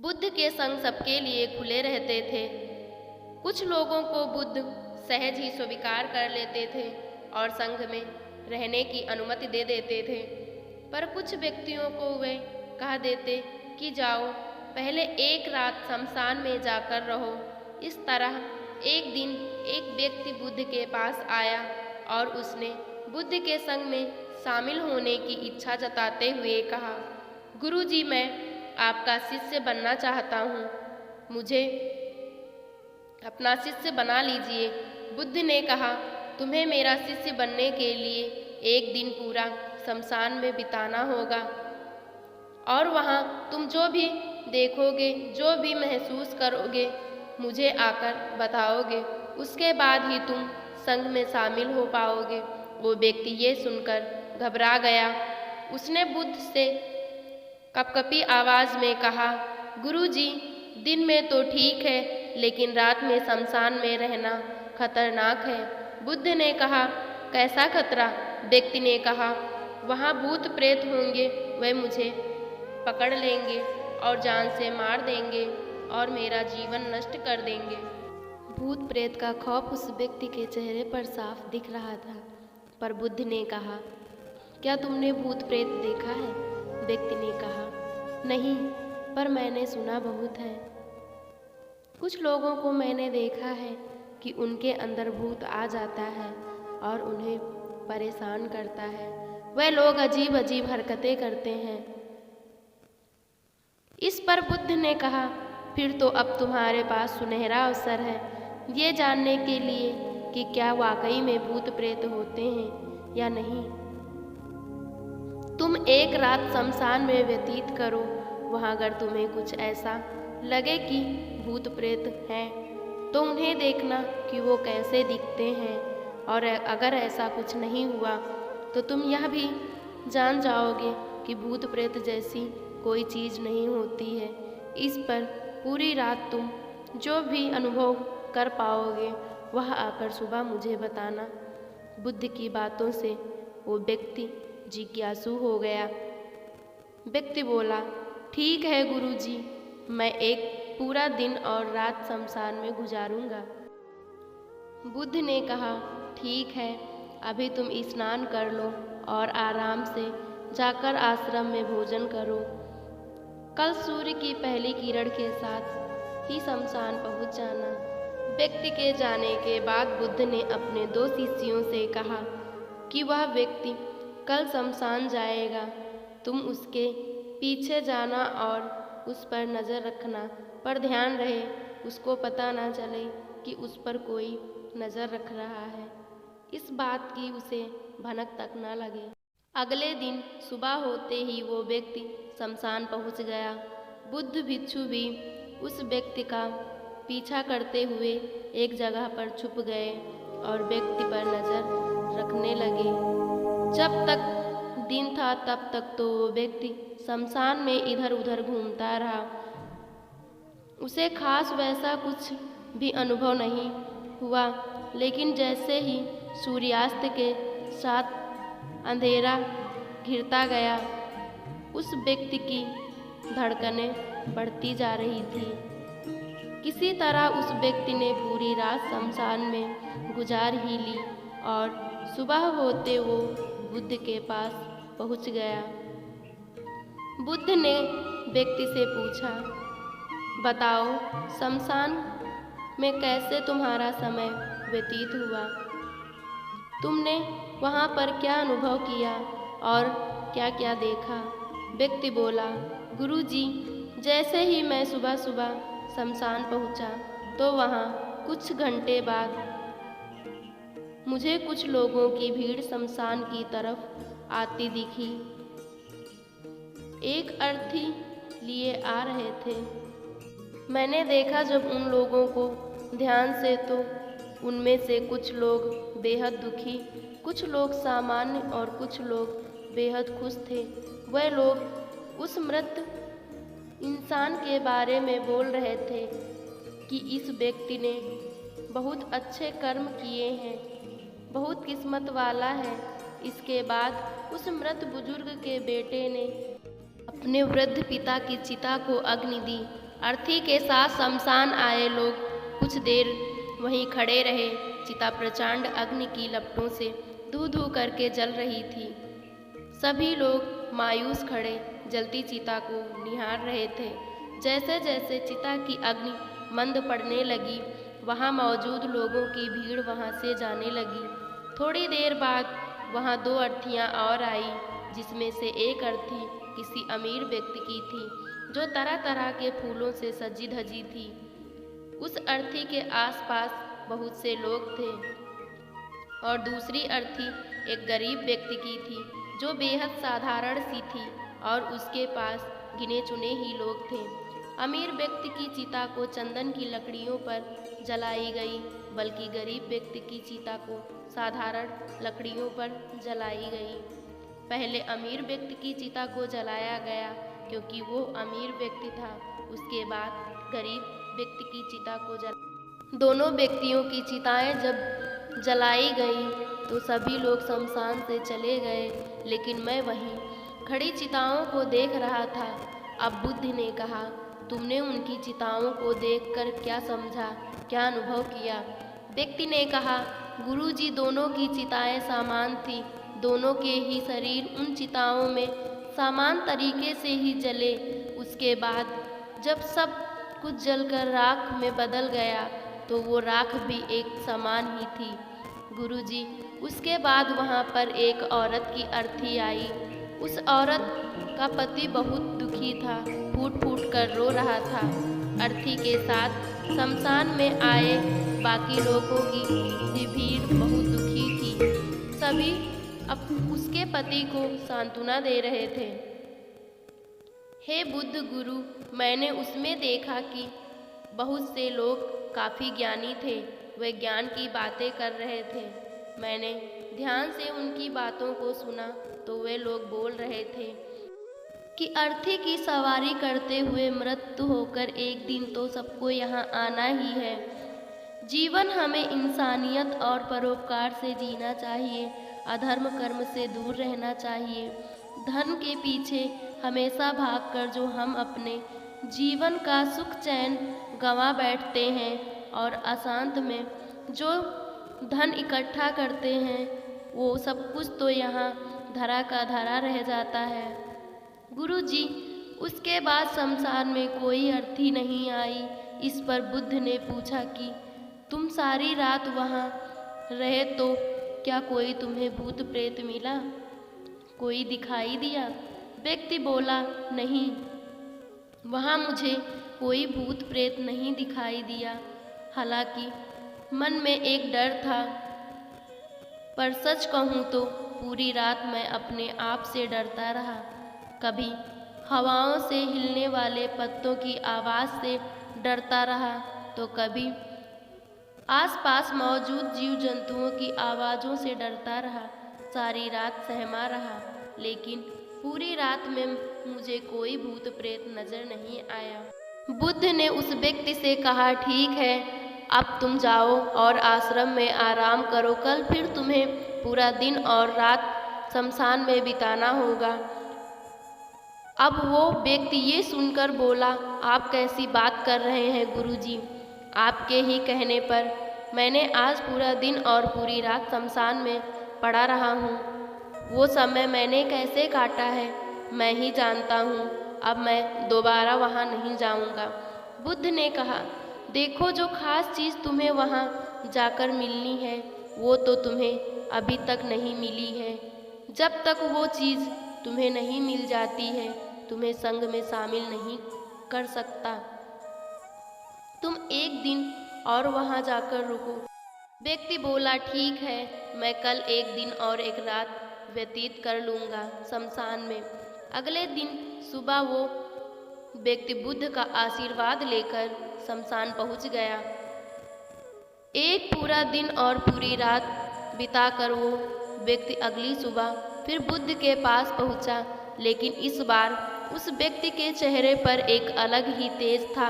बुद्ध के संग सबके लिए खुले रहते थे। कुछ लोगों को बुद्ध सहज ही स्वीकार कर लेते थे और संघ में रहने की अनुमति दे देते थे, पर कुछ व्यक्तियों को वे कह देते कि जाओ पहले एक रात शमशान में जाकर रहो। इस तरह एक दिन एक व्यक्ति बुद्ध के पास आया और उसने बुद्ध के संग में शामिल होने की इच्छा जताते हुए कहा, गुरुजी, मैं आपका शिष्य बनना चाहता हूँ, मुझे अपना शिष्य बना लीजिए। बुद्ध ने कहा, तुम्हें मेरा शिष्य बनने के लिए एक दिन पूरा शमशान में बिताना होगा और वहाँ तुम जो भी देखोगे, जो भी महसूस करोगे, मुझे आकर बताओगे। उसके बाद ही तुम संघ में शामिल हो पाओगे। वो व्यक्ति ये सुनकर घबरा गया। उसने बुद्ध से कपकपी आवाज में कहा, गुरुजी, दिन में तो ठीक है, लेकिन रात में शमशान में रहना खतरनाक है। बुद्ध ने कहा, कैसा खतरा? व्यक्ति ने कहा, वहाँ भूत प्रेत होंगे, वे मुझे पकड़ लेंगे और जान से मार देंगे और मेरा जीवन नष्ट कर देंगे। भूत प्रेत का खौफ उस व्यक्ति के चेहरे पर साफ दिख रहा था, पर बुद्ध ने कहा, क्या तुमने भूत प्रेत देखा है? व्यक्ति ने कहा, नहीं, पर मैंने सुना बहुत है। कुछ लोगों को मैंने देखा है कि उनके अंदर भूत आ जाता है और उन्हें परेशान करता है। वे लोग अजीब अजीब हरकतें करते हैं। इस पर बुद्ध ने कहा, फिर तो अब तुम्हारे पास सुनहरा अवसर है ये जानने के लिए कि क्या वाकई में भूत प्रेत होते हैं या नहीं। तुम एक रात शमशान में व्यतीत करो। वहाँ अगर तुम्हें कुछ ऐसा लगे कि भूत प्रेत हैं, तो उन्हें देखना कि वो कैसे दिखते हैं, और अगर ऐसा कुछ नहीं हुआ तो तुम यह भी जान जाओगे कि भूत प्रेत जैसी कोई चीज़ नहीं होती है। इस पर पूरी रात तुम जो भी अनुभव कर पाओगे वह आकर सुबह मुझे बताना। बुद्ध की बातों से वो व्यक्ति जिज्ञासु हो गया। व्यक्ति बोला, ठीक है गुरुजी, मैं एक पूरा दिन और रात शमशान में गुजारूंगा। बुद्ध ने कहा, ठीक है, अभी तुम स्नान कर लो और आराम से जाकर आश्रम में भोजन करो। कल सूर्य की पहली किरण के साथ ही शमशान पहुंच जाना। व्यक्ति के जाने के बाद बुद्ध ने अपने 2 शिष्यों से कहा कि वह व्यक्ति कल शमशान जाएगा, तुम उसके पीछे जाना और उस पर नज़र रखना, पर ध्यान रहे उसको पता ना चले कि उस पर कोई नज़र रख रहा है। इस बात की उसे भनक तक न लगे। अगले दिन सुबह होते ही वो व्यक्ति शमशान पहुंच गया। बुद्ध भिक्षु भी उस व्यक्ति का पीछा करते हुए एक जगह पर छुप गए और व्यक्ति पर नज़र रखने लगे। जब तक दिन था तब तक तो वो व्यक्ति शमशान में इधर उधर घूमता रहा। उसे खास वैसा कुछ भी अनुभव नहीं हुआ, लेकिन जैसे ही सूर्यास्त के साथ अंधेरा घिरता गया, उस व्यक्ति की धड़कनें बढ़ती जा रही थी। किसी तरह उस व्यक्ति ने पूरी रात शमशान में गुजार ही ली और सुबह होते वो बुद्ध के पास पहुंच गया। बुद्ध ने व्यक्ति से पूछा, बताओ शमशान में कैसे तुम्हारा समय व्यतीत हुआ? तुमने वहाँ पर क्या अनुभव किया और क्या क्या देखा? व्यक्ति बोला, गुरुजी, जैसे ही मैं सुबह सुबह शमशान पहुँचा तो वहाँ कुछ घंटे बाद मुझे कुछ लोगों की भीड़ शमशान की तरफ आती दिखी। एक अर्थी लिए आ रहे थे। मैंने देखा जब उन लोगों को ध्यान से तो उनमें से कुछ लोग बेहद दुखी, कुछ लोग सामान्य और कुछ लोग बेहद खुश थे। वह लोग उस मृत इंसान के बारे में बोल रहे थे कि इस व्यक्ति ने बहुत अच्छे कर्म किए हैं, बहुत किस्मत वाला है। इसके बाद उस मृत बुजुर्ग के बेटे ने अपने वृद्ध पिता की चिता को अग्नि दी अर्थी के साथ शमशान आए लोग कुछ देर वहीं खड़े रहे। चिता प्रचंड अग्नि की लपटों से धू धू करके जल रही थी। सभी लोग मायूस खड़े जलती चिता को निहार रहे थे। जैसे जैसे चिता की अग्नि मंद पड़ने लगी, वहाँ मौजूद लोगों की भीड़ वहाँ से जाने लगी। थोड़ी देर बाद वहाँ 2 अर्थियाँ और आई, जिसमें से एक अर्थी किसी अमीर व्यक्ति की थी जो तरह तरह के फूलों से सजी धजी थी। उस अर्थी के आसपास बहुत से लोग थे और दूसरी अर्थी एक गरीब व्यक्ति की थी जो बेहद साधारण सी थी और उसके पास गिने चुने ही लोग थे। अमीर व्यक्ति की चिता को चंदन की लकड़ियों पर जलाई गई, बल्कि गरीब व्यक्ति की चिता को साधारण लकड़ियों पर जलाई गई। पहले अमीर व्यक्ति की चिता को जलाया गया क्योंकि वो अमीर व्यक्ति था। उसके बाद गरीब व्यक्ति की चिता को दोनों व्यक्तियों की चिताएं जब जलाई गई तो सभी लोग शमशान से चले गए, लेकिन मैं वहीं खड़ी चिताओं को देख रहा था। अब बुद्ध ने कहा, तुमने उनकी चिताओं को देखकर क्या समझा, क्या अनुभव किया? व्यक्ति ने कहा, गुरुजी, दोनों की चिताएं समान थी। दोनों के ही शरीर उन चिताओं में समान तरीके से ही जले। उसके बाद जब सब कुछ जलकर राख में बदल गया तो वो राख भी एक समान ही थी। गुरुजी, उसके बाद वहाँ पर एक औरत की अर्थी आई। उस औरत का पति बहुत दुखी था, फूट फूट कर रो रहा था। अर्थी के साथ शमशान में आए बाकी लोगों की भी भीड़ बहुत दुखी थी। सभी अब उसके पति को सांत्वना दे रहे थे। हे बुद्ध गुरु, मैंने उसमें देखा कि बहुत से लोग काफ़ी ज्ञानी थे। वे ज्ञान की बातें कर रहे थे। मैंने ध्यान से उनकी बातों को सुना तो वे लोग बोल रहे थे कि अर्थी की सवारी करते हुए मृत्यु होकर एक दिन तो सबको यहाँ आना ही है। जीवन हमें इंसानियत और परोपकार से जीना चाहिए, अधर्म कर्म से दूर रहना चाहिए। धन के पीछे हमेशा भागकर जो हम अपने जीवन का सुख चैन गंवा बैठते हैं और अशांत में जो धन इकट्ठा करते हैं, वो सब कुछ तो यहाँ धरा का धरा रह जाता है। गुरुजी, उसके बाद शमशान में कोई अर्थी नहीं आई। इस पर बुद्ध ने पूछा कि तुम सारी रात वहाँ रहे तो क्या कोई तुम्हें भूत प्रेत मिला, कोई दिखाई दिया? व्यक्ति बोला, नहीं, वहाँ मुझे कोई भूत प्रेत नहीं दिखाई दिया। हालांकि मन में एक डर था, पर सच कहूँ तो पूरी रात मैं अपने आप से डरता रहा। कभी हवाओं से हिलने वाले पत्तों की आवाज़ से डरता रहा तो कभी आसपास मौजूद जीव जंतुओं की आवाज़ों से डरता रहा। सारी रात सहमा रहा, लेकिन पूरी रात में मुझे कोई भूत प्रेत नजर नहीं आया। बुद्ध ने उस व्यक्ति से कहा, ठीक है, अब तुम जाओ और आश्रम में आराम करो। कल फिर तुम्हें पूरा दिन और रात शमशान में बिताना होगा। अब वो व्यक्ति ये सुनकर बोला, आप कैसी बात कर रहे हैं गुरुजी? आपके ही कहने पर मैंने आज पूरा दिन और पूरी रात शमशान में पड़ा रहा हूँ। वो समय मैंने कैसे काटा है मैं ही जानता हूँ। अब मैं दोबारा वहाँ नहीं जाऊँगा। बुद्ध ने कहा, देखो, जो खास चीज़ तुम्हें वहाँ जाकर मिलनी है वो तो तुम्हें अभी तक नहीं मिली है। जब तक वो चीज़ तुम्हें नहीं मिल जाती है, तुम्हें संग में शामिल नहीं कर सकता। तुम एक दिन और वहाँ जाकर रुको। व्यक्ति बोला, ठीक है, मैं कल एक दिन और एक रात व्यतीत कर लूँगा शमशान में। अगले दिन सुबह वो व्यक्ति बुद्ध का आशीर्वाद लेकर शमशान पहुँच गया। एक पूरा दिन और पूरी रात बिताकर वो व्यक्ति अगली सुबह फिर बुद्ध के पास पहुँचा, लेकिन इस बार उस व्यक्ति के चेहरे पर एक अलग ही तेज था,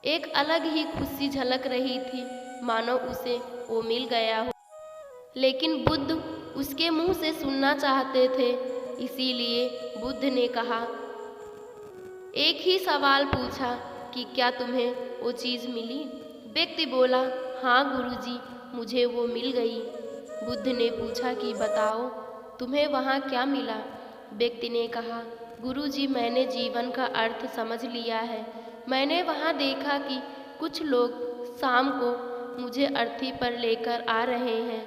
एक अलग ही खुशी झलक रही थी, मानो उसे वो मिल गया हो। लेकिन बुद्ध उसके मुंह से सुनना चाहते थे, इसीलिए बुद्ध ने कहा, एक ही सवाल पूछा कि क्या तुम्हें वो चीज़ मिली? व्यक्ति बोला, हाँ गुरुजी, मुझे वो मिल गई। बुद्ध ने पूछा कि बताओ, तुम्हें वहाँ क्या मिला? व्यक्ति ने कहा, गुरुजी, मैंने जीवन का अर्थ समझ लिया है। मैंने वहाँ देखा कि कुछ लोग शाम को मुझे अर्थी पर लेकर आ रहे हैं।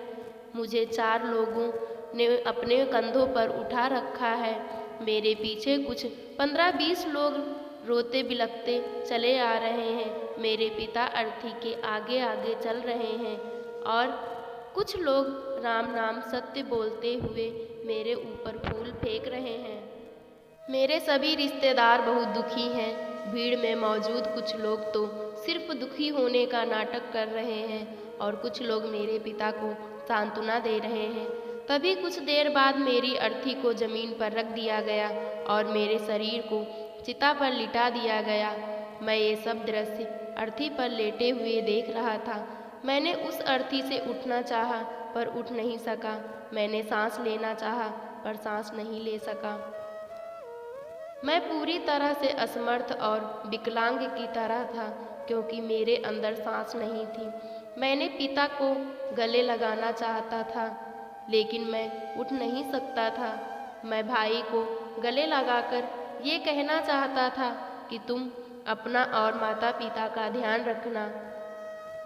मुझे 4 लोगों ने अपने कंधों पर उठा रखा है। मेरे पीछे कुछ 15-20 लोग रोते बिलखते चले आ रहे हैं। मेरे पिता अर्थी के आगे आगे चल रहे हैं और कुछ लोग राम नाम सत्य बोलते हुए मेरे ऊपर फूल फेंक रहे हैं। मेरे सभी रिश्तेदार बहुत दुखी हैं। भीड़ में मौजूद कुछ लोग तो सिर्फ दुखी होने का नाटक कर रहे हैं और कुछ लोग मेरे पिता को सांत्वना दे रहे हैं। तभी कुछ देर बाद मेरी अर्थी को जमीन पर रख दिया गया और मेरे शरीर को चिता पर लिटा दिया गया। मैं ये सब दृश्य अर्थी पर लेटे हुए देख रहा था। मैंने उस अर्थी से उठना चाहा पर उठ नहीं सका। मैंने सांस लेना चाहा पर सांस नहीं ले सका। मैं पूरी तरह से असमर्थ और विकलांग की तरह था क्योंकि मेरे अंदर सांस नहीं थी। मैंने पिता को गले लगाना चाहता था लेकिन मैं उठ नहीं सकता था। मैं भाई को गले लगाकर ये कहना चाहता था कि तुम अपना और माता पिता का ध्यान रखना।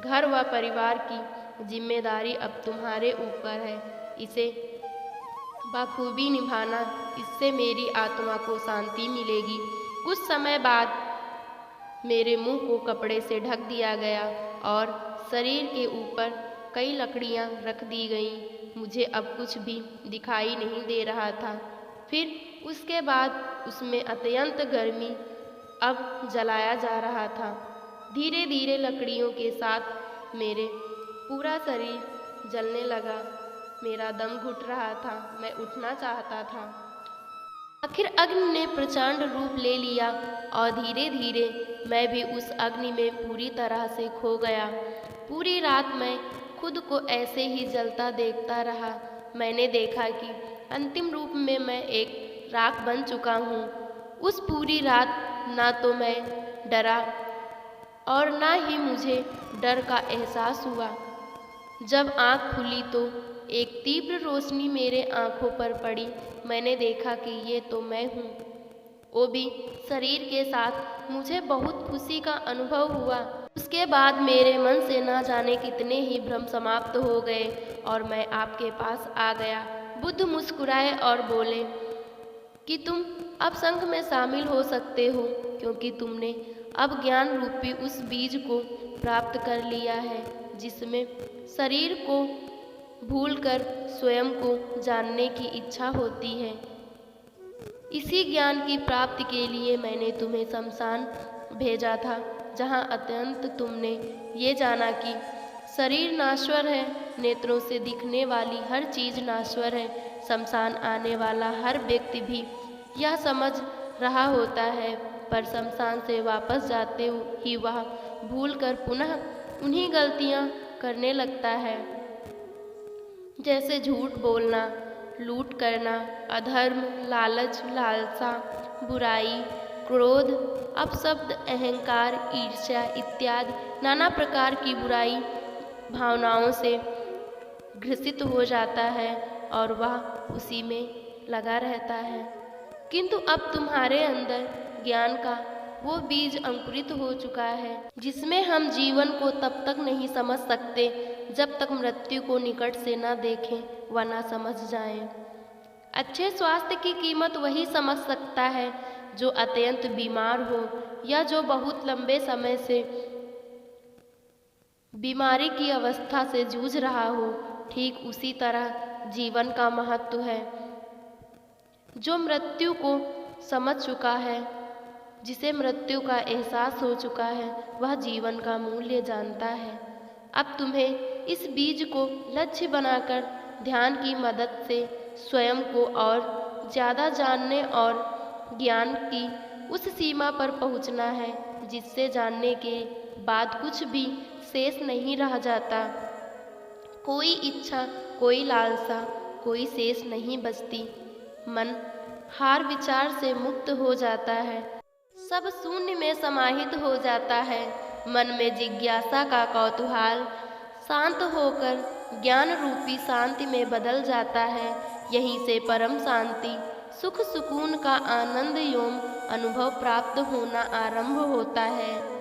घर व परिवार की जिम्मेदारी अब तुम्हारे ऊपर है। इसे बखूबी निभाना, इससे मेरी आत्मा को शांति मिलेगी। कुछ समय बाद मेरे मुंह को कपड़े से ढक दिया गया और शरीर के ऊपर कई लकड़ियां रख दी गईं। मुझे अब कुछ भी दिखाई नहीं दे रहा था। फिर उसके बाद उसमें अत्यंत गर्मी अब जलाया जा रहा था। धीरे धीरे लकड़ियों के साथ मेरे पूरा शरीर जलने लगा। मेरा दम घुट रहा था। मैं उठना चाहता था। आखिर अग्नि ने प्रचंड रूप ले लिया और धीरे धीरे मैं भी उस अग्नि में पूरी तरह से खो गया। पूरी रात मैं खुद को ऐसे ही जलता देखता रहा। मैंने देखा कि अंतिम रूप में मैं एक राख बन चुका हूँ। उस पूरी रात ना तो मैं डरा और ना ही मुझे डर का एहसास हुआ। जब आँख खुली तो एक तीव्र रोशनी मेरे आँखों पर पड़ी। मैंने देखा कि ये तो मैं हूँ, वो भी शरीर के साथ। मुझे बहुत खुशी का अनुभव हुआ। उसके बाद मेरे मन से ना जाने कितने ही भ्रम समाप्त हो गए और मैं आपके पास आ गया। बुद्ध मुस्कुराए और बोले कि तुम अब संघ में शामिल हो सकते हो क्योंकि तुमने अब ज्ञान रूपी उस बीज को प्राप्त कर लिया है जिसमें शरीर को भूलकर स्वयं को जानने की इच्छा होती है। इसी ज्ञान की प्राप्ति के लिए मैंने तुम्हें शमशान भेजा था जहाँ अत्यंत तुमने ये जाना कि शरीर नाश्वर है, नेत्रों से दिखने वाली हर चीज़ नाश्वर है। शमशान आने वाला हर व्यक्ति भी यह समझ रहा होता है पर शमशान से वापस जाते ही वह भूलकर पुनः उन्हीं गलतियाँ करने लगता है जैसे झूठ बोलना, लूट करना, अधर्म, लालच, लालसा, बुराई, क्रोध, अपशब्द, अहंकार, ईर्ष्या इत्यादि नाना प्रकार की बुराई भावनाओं से ग्रसित हो जाता है और वह उसी में लगा रहता है। किंतु अब तुम्हारे अंदर ज्ञान का वो बीज अंकुरित हो चुका है जिसमें हम जीवन को तब तक नहीं समझ सकते जब तक मृत्यु को निकट से न देखें व न समझ जाएं। अच्छे स्वास्थ्य की कीमत वही समझ सकता है जो अत्यंत बीमार हो या जो बहुत लंबे समय से बीमारी की अवस्था से जूझ रहा हो। ठीक उसी तरह जीवन का महत्व है। जो मृत्यु को समझ चुका है, जिसे मृत्यु का एहसास हो चुका है, वह जीवन का मूल्य जानता है। अब तुम्हें इस बीज को लक्ष्य बनाकर ध्यान की मदद से स्वयं को और ज़्यादा जानने और ज्ञान की उस सीमा पर पहुंचना है जिससे जानने के बाद कुछ भी शेष नहीं रह जाता। कोई इच्छा, कोई लालसा, कोई शेष नहीं बचती। मन हार विचार से मुक्त हो जाता है। सब शून्य में समाहित हो जाता है। मन में जिज्ञासा का कौतूहल शांत होकर ज्ञान रूपी शांति में बदल जाता है। यहीं से परम शांति, सुख सुकून का आनंद एवं अनुभव प्राप्त होना आरंभ होता है।